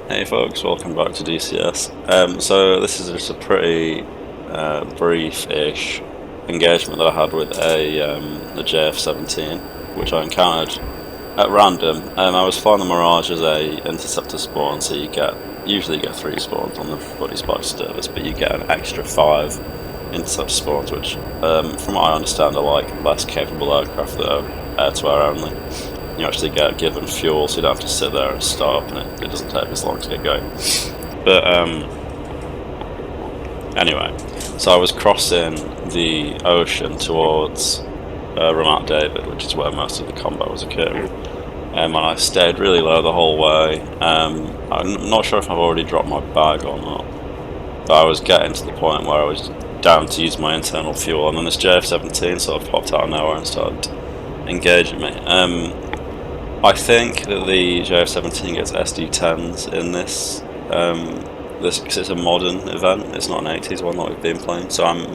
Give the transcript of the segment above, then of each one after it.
Hey folks, welcome back to DCS. So this is just a pretty brief-ish engagement that I had with a JF-17, which I encountered at random. I was flying the Mirage as a interceptor spawn, so usually you get 3 spawns on the buddy spike service, but you get an extra 5 interceptor spawns, which from what I understand are like less capable aircraft that are air-to-air only. You actually get given fuel, so you don't have to sit there and stop, and it doesn't take as long to get going. But anyway, so I was crossing the ocean towards Ramat David, which is where most of the combat was occurring. And I stayed really low the whole way. I'm not sure if I've already dropped my bag or not, but I was getting to the point where I was down to use my internal fuel, and then this JF-17 sort of popped out of nowhere and started engaging me. I think that the JF-17 gets SD10s in this, because it's a modern event, it's not an 80s one like we've been playing, so I'm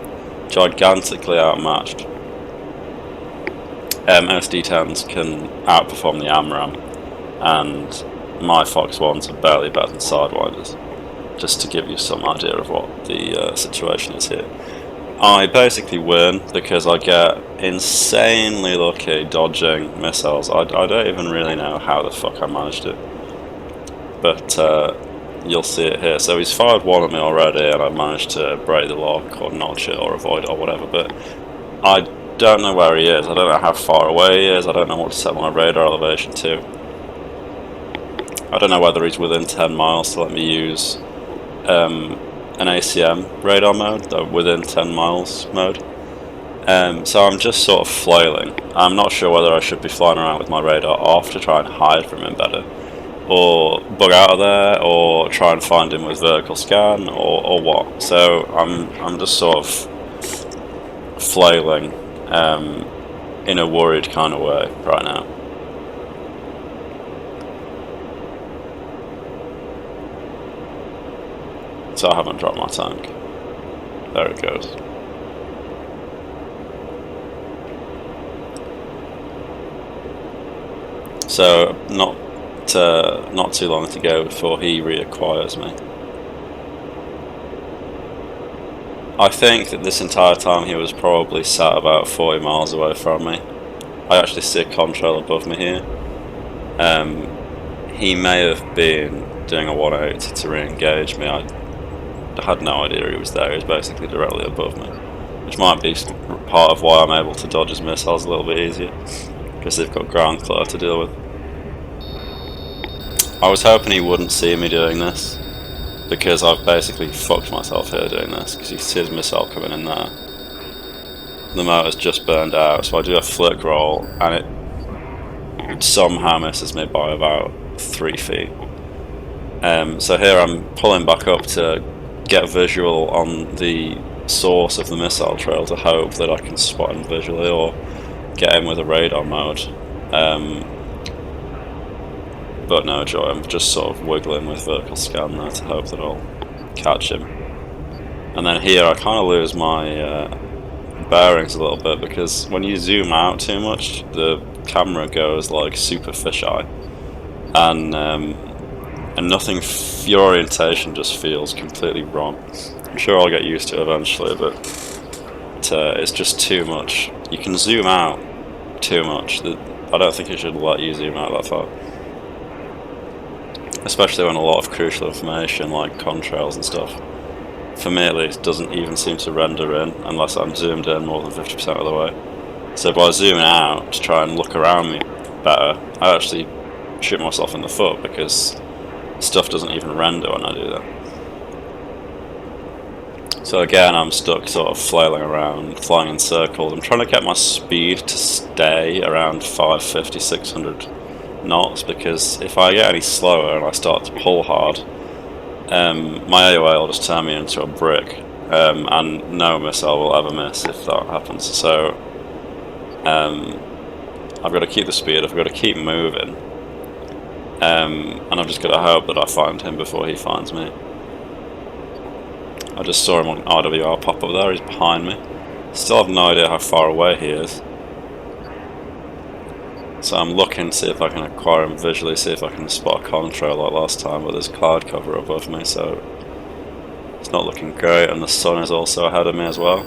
gigantically outmatched. SD10s can outperform the AMRAM, and my Fox 1s are barely better than Sidewinders, just to give you some idea of what the situation is here. I basically win because I get insanely lucky dodging missiles. I don't even really know how the fuck I managed it, but you'll see it here. So he's fired one at me already, and I've managed to break the lock or notch it or avoid it or whatever, but I don't know where he is. I don't know how far away he is. I don't know what to set my radar elevation to. I don't know whether he's within 10 miles to let me use an ACM radar mode, the within 10 miles mode. So I'm just sort of flailing. I'm not sure whether I should be flying around with my radar off to try and hide from him better, or bug out of there, or try and find him with vertical scan, or what. So I'm just sort of flailing in a worried kind of way right now. So I haven't dropped my tank. There it goes. So not too long to go before he reacquires me. I think that this entire time he was probably sat about 40 miles away from me. I actually see a contrail above me here. He may have been doing a 180 to re-engage me. I had no idea he was there. He was basically directly above me, which might be part of why I'm able to dodge his missiles a little bit easier, because they've got ground clutter to deal with. I was hoping he wouldn't see me doing this, because I've basically fucked myself here doing this, because you see his missile coming in there. The motor's just burned out, so I do a flick roll, and it somehow misses me by about 3 feet. So here I'm pulling back up to get visual on the source of the missile trail to hope that I can spot him visually or get him with a radar mode. But no joy, I'm just sort of wiggling with vertical scan there to hope that I'll catch him. And then here I kind of lose my bearings a little bit, because when you zoom out too much, the camera goes like super fisheye, and nothing, your orientation just feels completely wrong. I'm sure I'll get used to it eventually, but it's just too much. You can zoom out too much. I don't think it should let you zoom out that far, especially when a lot of crucial information like contrails and stuff, for me at least, doesn't even seem to render in unless I'm zoomed in more than 50% of the way. So by zooming out to try and look around me better, I actually shoot myself in the foot, because stuff doesn't even render when I do that. So again, I'm stuck sort of flailing around, flying in circles. I'm trying to get my speed to stay around 550, 600 knots, because if I get any slower and I start to pull hard, my AOA will just turn me into a brick, and no missile will ever miss if that happens. So I've got to keep the speed, I've got to keep moving, and I've just got to hope that I find him before he finds me. I just saw him on RWR pop up there, he's behind me. Still have no idea how far away he is. So I'm looking to see if I can acquire him visually, see if I can spot a contrail like last time, but there's cloud cover above me, so it's not looking great, and the sun is also ahead of me as well.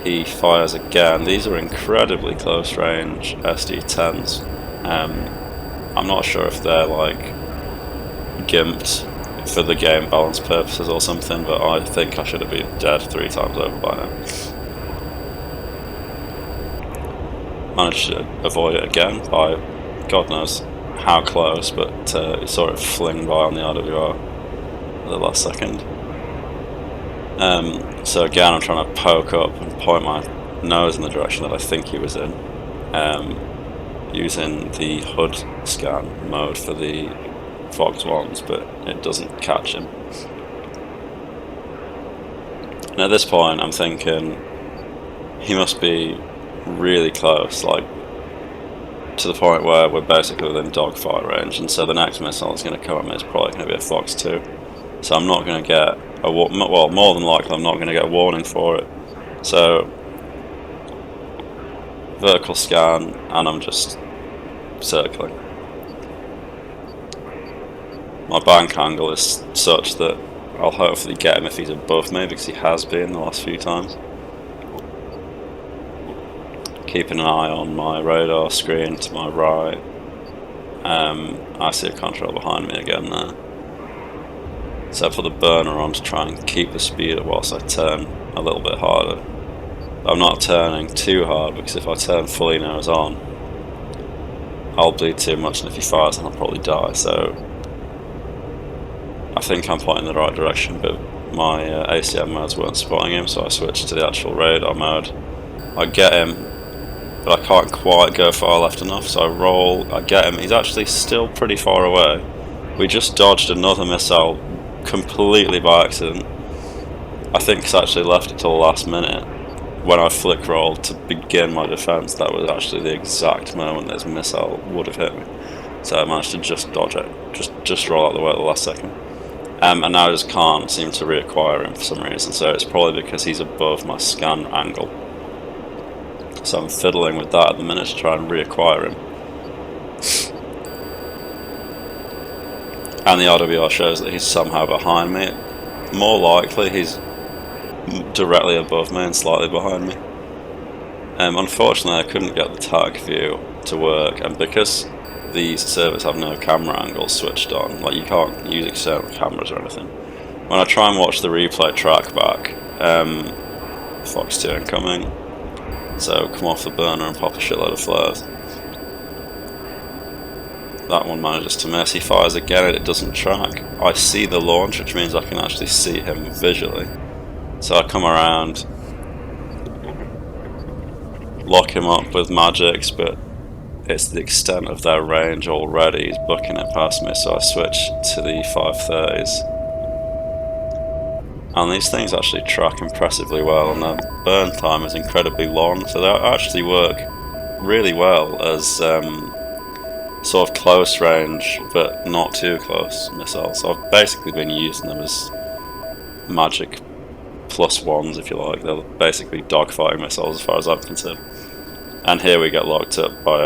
He fires again. These are incredibly close range SD10s. I'm not sure if they're like gimped for the game balance purposes or something, but I think I should have been dead 3 times over by now. Managed to avoid it again by God knows how close, but you saw it fling by on the RWR at the last second. So again, I'm trying to poke up and point my nose in the direction that I think he was in, using the HUD scan mode for the Fox 1s, but it doesn't catch him. And at this point I'm thinking he must be really close, like to the point where we're basically within dogfight range, and so the next missile that's going to come at me is probably going to be a Fox 2. So I'm not going to get a well, more than likely I'm not going to get a warning for it. So vertical scan, and I'm just circling. My bank angle is such that I'll hopefully get him if he's above me, because he has been the last few times. Keeping an eye on my radar screen to my right. I see a contrail behind me again there. So I put the burner on to try and keep the speed up whilst I turn a little bit harder. I'm not turning too hard, because if I turn fully nose on, I'll bleed too much, and if he fires then I'll probably die. So I think I'm pointing in the right direction, but my ACM modes weren't spotting him, so I switched to the actual radar mode. I get him, but I can't quite go far left enough, so I roll, I get him. He's actually still pretty far away. We just dodged another missile completely by accident. I think it's actually left it till the last minute. When I flick rolled to begin my defense, that was actually the exact moment this missile would have hit me. So I managed to just dodge it, just roll out the way at the last second. And now I just can't seem to reacquire him for some reason, so it's probably because he's above my scan angle. So I'm fiddling with that at the minute to try and reacquire him. And the RWR shows that he's somehow behind me. More likely he's directly above me and slightly behind me. Unfortunately I couldn't get the tag view to work, and because these servers have no camera angles switched on, like you can't use external cameras or anything. When I try and watch the replay track back, Fox 2 incoming, so come off the burner and pop a shitload of flares. That one manages to miss. He fires again and it doesn't track. I see the launch, which means I can actually see him visually. So I come around, lock him up with magics, but it's the extent of their range already. He's booking it past me, so I switch to the 530s. And these things actually track impressively well, and their burn time is incredibly long, so they actually work really well as sort of close range, but not too close missiles. So I've basically been using them as magic +1s, if you like. They're basically dogfighting missiles as far as I'm concerned. And here we get locked up by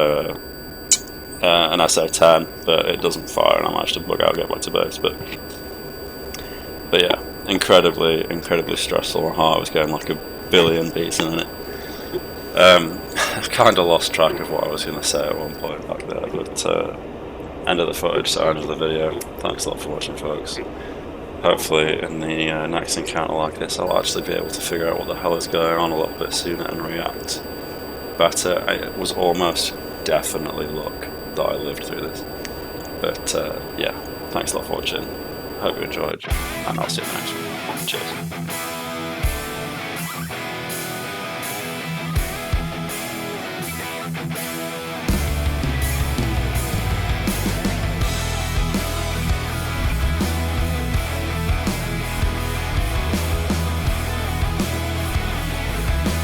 an SA-10, but it doesn't fire, and I managed to bug out and get back to base. But yeah, incredibly stressful. My heart was going like a billion beats in it. I've kind of lost track of what I was going to say at one point back there, but end of the footage, so end of the video. Thanks a lot for watching, folks. Hopefully in the next encounter like this I'll actually be able to figure out what the hell is going on a little bit sooner and react better. It was almost definitely luck that I lived through this. But yeah, thanks a lot for watching. Hope you enjoyed, and I'll see you in the next one. Cheers.